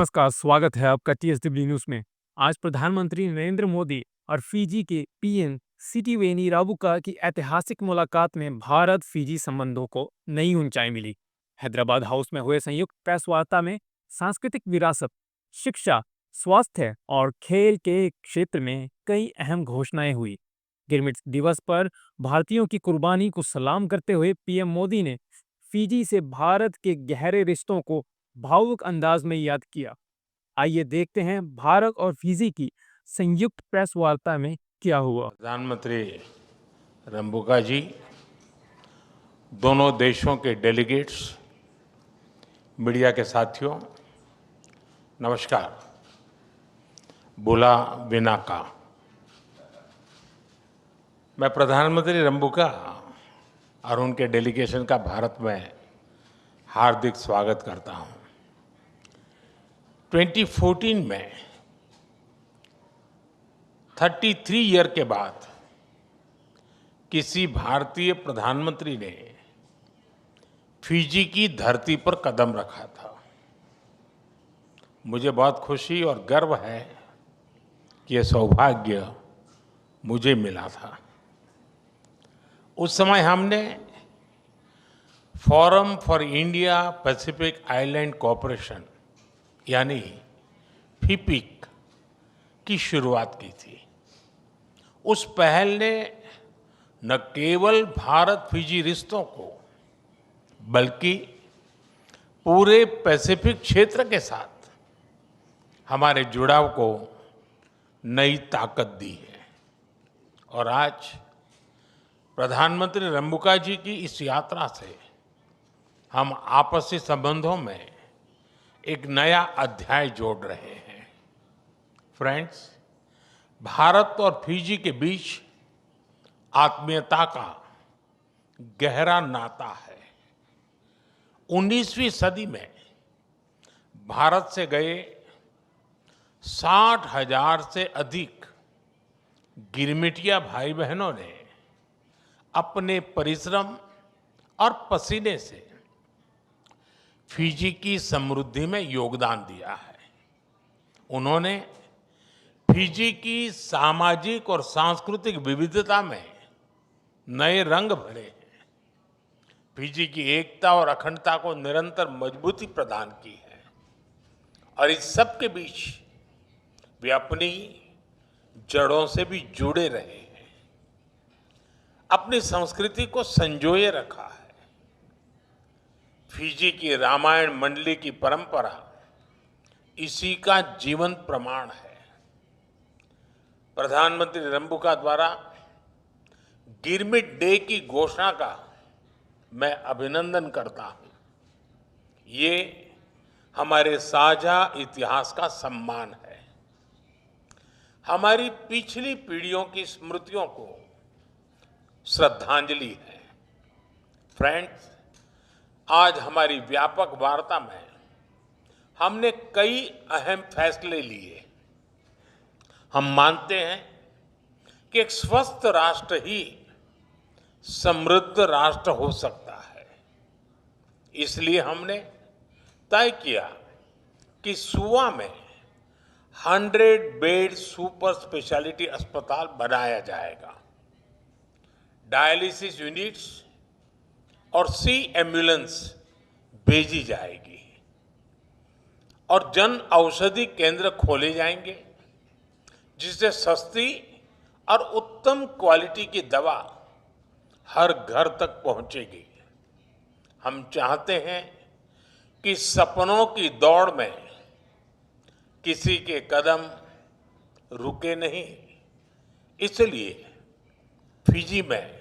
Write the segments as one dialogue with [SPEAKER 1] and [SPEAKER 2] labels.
[SPEAKER 1] नमस्कार, स्वागत है आपका टीएसडब्ल्यू न्यूज़ में। आज प्रधानमंत्री नरेंद्र मोदी और फिजी के पीएम सिटिवेनी राबुका की ऐतिहासिक मुलाकात में भारत फिजी संबंधों को नई ऊंचाई मिली। हैदराबाद हाउस में हुए संयुक्त प्रेस वार्ता में सांस्कृतिक विरासत, शिक्षा, स्वास्थ्य और खेल के क्षेत्र में कई अहम घोषणाएं हुई। गिरमिट दिवस पर भारतीयों की कुर्बानी को सलाम करते हुए पीएम मोदी ने फिजी से भारत के गहरे रिश्तों को भावुक अंदाज में याद किया। आइए देखते हैं भारत और फिजी की संयुक्त प्रेस वार्ता में क्या हुआ।
[SPEAKER 2] प्रधानमंत्री रंबुका जी, दोनों देशों के डेलीगेट्स, मीडिया के साथियों, नमस्कार। बुला विनाका। मैं प्रधानमंत्री रंबुका और उनके डेलीगेशन का भारत में हार्दिक स्वागत करता हूं। 2014 में 33 ईयर के बाद किसी भारतीय प्रधानमंत्री ने फिजी की धरती पर कदम रखा था। मुझे बहुत खुशी और गर्व है कि यह सौभाग्य मुझे मिला था। उस समय हमने forum for India Pacific island cooperation यानी फिपिक की शुरुआत की थी। उस पहल ने न केवल भारत फिजी रिश्तों को बल्कि पूरे पैसिफिक क्षेत्र के साथ हमारे जुड़ाव को नई ताकत दी है। और आज प्रधानमंत्री रंबुका जी की इस यात्रा से हम आपसी संबंधों में एक नया अध्याय जोड़ रहे हैं। फ्रेंड्स, भारत और फिजी के बीच आत्मीयता का गहरा नाता है। 19वीं सदी में भारत से गए 60,000 से अधिक गिरमिटिया भाई बहनों ने अपने परिश्रम और पसीने से फिजी की समृद्धि में योगदान दिया है। उन्होंने फिजी की सामाजिक और सांस्कृतिक विविधता में नए रंग भरे हैं। फिजी की एकता और अखंडता को निरंतर मजबूती प्रदान की है। और इस सब के बीच वे अपनी जड़ों से भी जुड़े रहे हैं, अपनी संस्कृति को संजोए रखा है। फिजी की रामायण मंडली की परंपरा इसी का जीवंत प्रमाण है। प्रधानमंत्री रंबुका द्वारा गिरमिट डे की घोषणा का मैं अभिनंदन करता हूं। ये हमारे साझा इतिहास का सम्मान है, हमारी पिछली पीढ़ियों की स्मृतियों को श्रद्धांजलि है। फ्रेंड्स, आज हमारी व्यापक वार्ता में हमने कई अहम फैसले लिए। हम मानते हैं कि एक स्वस्थ राष्ट्र ही समृद्ध राष्ट्र हो सकता है। इसलिए हमने तय किया कि सुवा में 100 बेड सुपर स्पेशलिटी अस्पताल बनाया जाएगा। डायलिसिस यूनिट्स और सी एम्बुलेंस भेजी जाएगी और जन औषधि केंद्र खोले जाएंगे, जिससे सस्ती और उत्तम क्वालिटी की दवा हर घर तक पहुंचेगी। हम चाहते हैं कि सपनों की दौड़ में किसी के कदम रुके नहीं। इसलिए फिजी में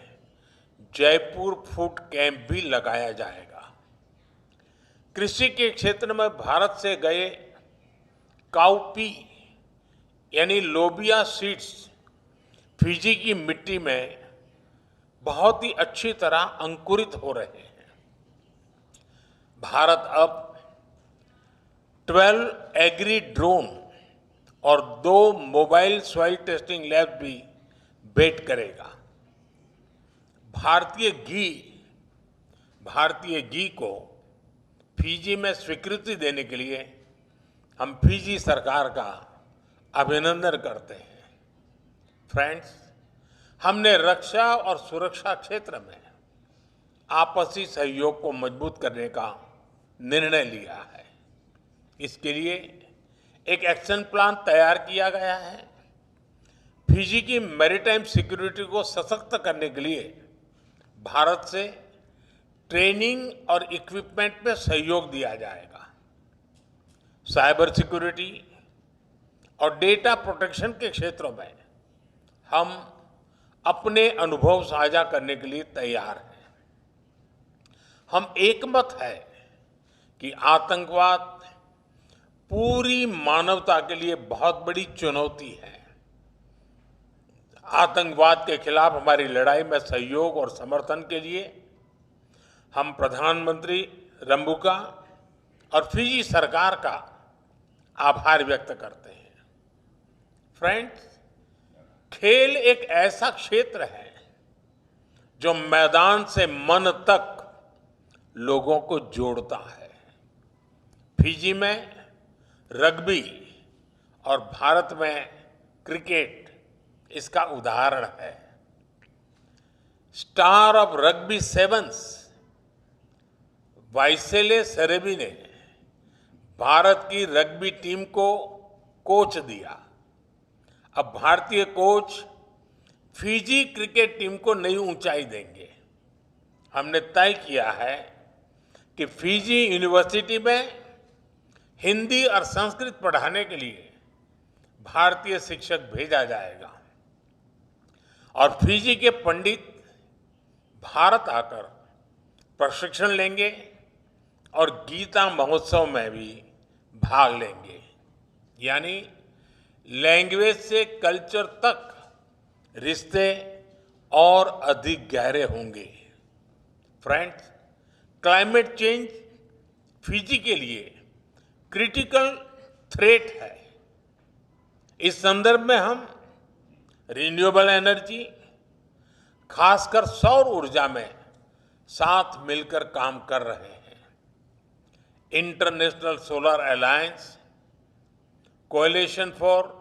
[SPEAKER 2] जयपुर फूड कैंप भी लगाया जाएगा। कृषि के क्षेत्र में भारत से गए काउपी यानी लोबिया सीड्स फिजी की मिट्टी में बहुत ही अच्छी तरह अंकुरित हो रहे हैं। भारत अब 12 एग्री ड्रोन और 2 मोबाइल सॉइल टेस्टिंग लैब भी भेंट करेगा। भारतीय घी को फिजी में स्वीकृति देने के लिए हम फिजी सरकार का अभिनंदन करते हैं। फ्रेंड्स, हमने रक्षा और सुरक्षा क्षेत्र में आपसी सहयोग को मजबूत करने का निर्णय लिया है। इसके लिए एक एक्शन प्लान तैयार किया गया है। फिजी की मैरीटाइम सिक्योरिटी को सशक्त करने के लिए भारत से ट्रेनिंग और इक्विपमेंट में सहयोग दिया जाएगा। साइबर सिक्योरिटी और डेटा प्रोटेक्शन के क्षेत्रों में हम अपने अनुभव साझा करने के लिए तैयार हैं। हम एकमत है कि आतंकवाद पूरी मानवता के लिए बहुत बड़ी चुनौती है। आतंकवाद के खिलाफ हमारी लड़ाई में सहयोग और समर्थन के लिए हम प्रधानमंत्री रंबुका और फिजी सरकार का आभार व्यक्त करते हैं। फ्रेंड्स, खेल एक ऐसा क्षेत्र है जो मैदान से मन तक लोगों को जोड़ता है। फिजी में रग्बी और भारत में क्रिकेट इसका उदाहरण है। स्टार ऑफ रग्बी सेवन्स वाइसेले सेरेबी ने भारत की रग्बी टीम को कोच दिया। अब भारतीय कोच फिजी क्रिकेट टीम को नई ऊंचाई देंगे। हमने तय किया है कि फिजी यूनिवर्सिटी में हिंदी और संस्कृत पढ़ाने के लिए भारतीय शिक्षक भेजा जाएगा और फिजी के पंडित भारत आकर प्रशिक्षण लेंगे और गीता महोत्सव में भी भाग लेंगे। यानी लैंग्वेज से कल्चर तक रिश्ते और अधिक गहरे होंगे। फ्रेंड्स, क्लाइमेट चेंज फिजी के लिए क्रिटिकल थ्रेट है। इस संदर्भ में हम रिन्यूएबल एनर्जी, खासकर सौर ऊर्जा में साथ मिलकर काम कर रहे हैं। International solar alliance, coalition for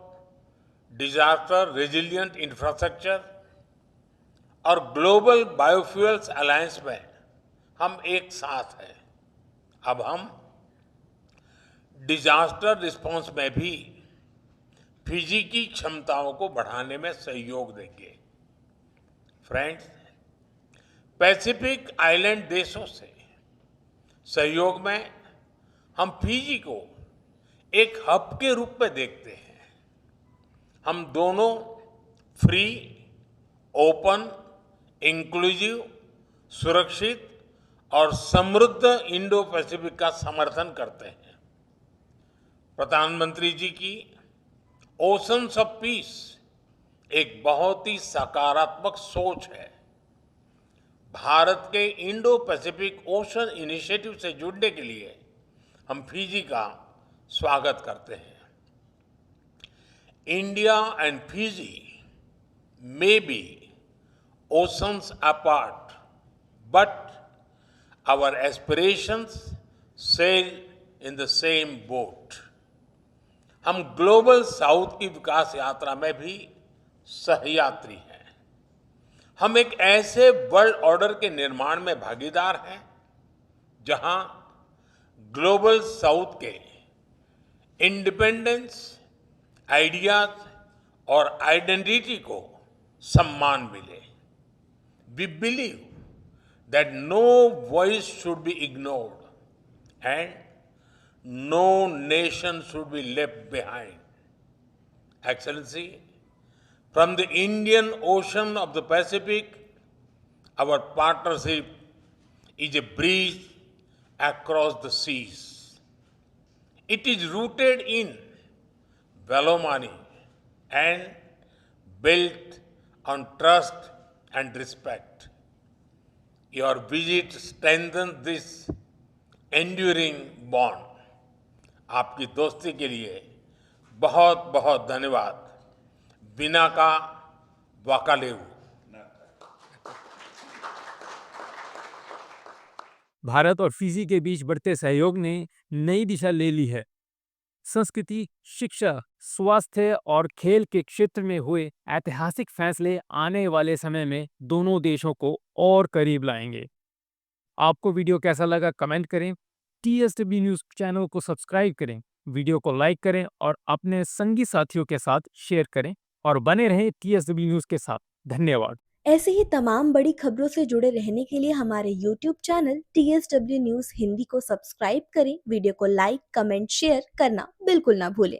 [SPEAKER 2] disaster resilient infrastructure और ग्लोबल बायोफ्यूल्स अलायंस में हम एक साथ हैं। अब हम डिजास्टर रिस्पांस में भी फिजी की क्षमताओं को बढ़ाने में सहयोग देंगे। फ्रेंड्स, पैसिफिक आइलैंड देशों से सहयोग में हम फिजी को एक हब के रूप में देखते हैं। हम दोनों फ्री, ओपन, इंक्लूसिव, सुरक्षित और समृद्ध इंडो पैसिफिक का समर्थन करते हैं। प्रधानमंत्री जी की ओशंस ऑफ पीस एक बहुत ही सकारात्मक सोच है। भारत के इंडो पैसिफिक ओशन इनिशिएटिव से जुड़ने के लिए हम फिजी का स्वागत करते हैं। India and Fiji may be oceans apart, but our aspirations sail in the same boat. हम ग्लोबल साउथ की विकास यात्रा में भी सहयात्री हैं। हम एक ऐसे वर्ल्ड ऑर्डर के निर्माण में भागीदार हैं जहां ग्लोबल साउथ के इंडिपेंडेंस, आइडियाज और आइडेंटिटी को सम्मान मिले। We believe that no voice should be ignored and no nation should be left behind. Excellency, from the Indian Ocean of the Pacific, our partnership is a bridge across the seas. It is rooted in Velomani and built on trust and respect. Your visit strengthens this enduring bond. आपकी दोस्ती के लिए बहुत बहुत धन्यवाद। बिना का वाकालेऊ।
[SPEAKER 1] भारत और फिजी के बीच बढ़ते सहयोग ने नई दिशा ले ली है। संस्कृति, शिक्षा, स्वास्थ्य और खेल के क्षेत्र में हुए ऐतिहासिक फैसले आने वाले समय में दोनों देशों को और करीब लाएंगे। आपको वीडियो कैसा लगा कमेंट करें। टीएसडब्ल्यू न्यूज़ चैनल को सब्सक्राइब करें, वीडियो को लाइक करें और अपने संगी साथियों के साथ शेयर करें और बने रहें टीएसडब्ल्यू न्यूज़ के साथ। धन्यवाद।
[SPEAKER 3] ऐसे ही तमाम बड़ी खबरों से जुड़े रहने के लिए हमारे YouTube channel TSW news Hindi को सब्सक्राइब करें, वीडियो को लाइक, कमेंट, शेयर करना बिल्कुल ना भूलें।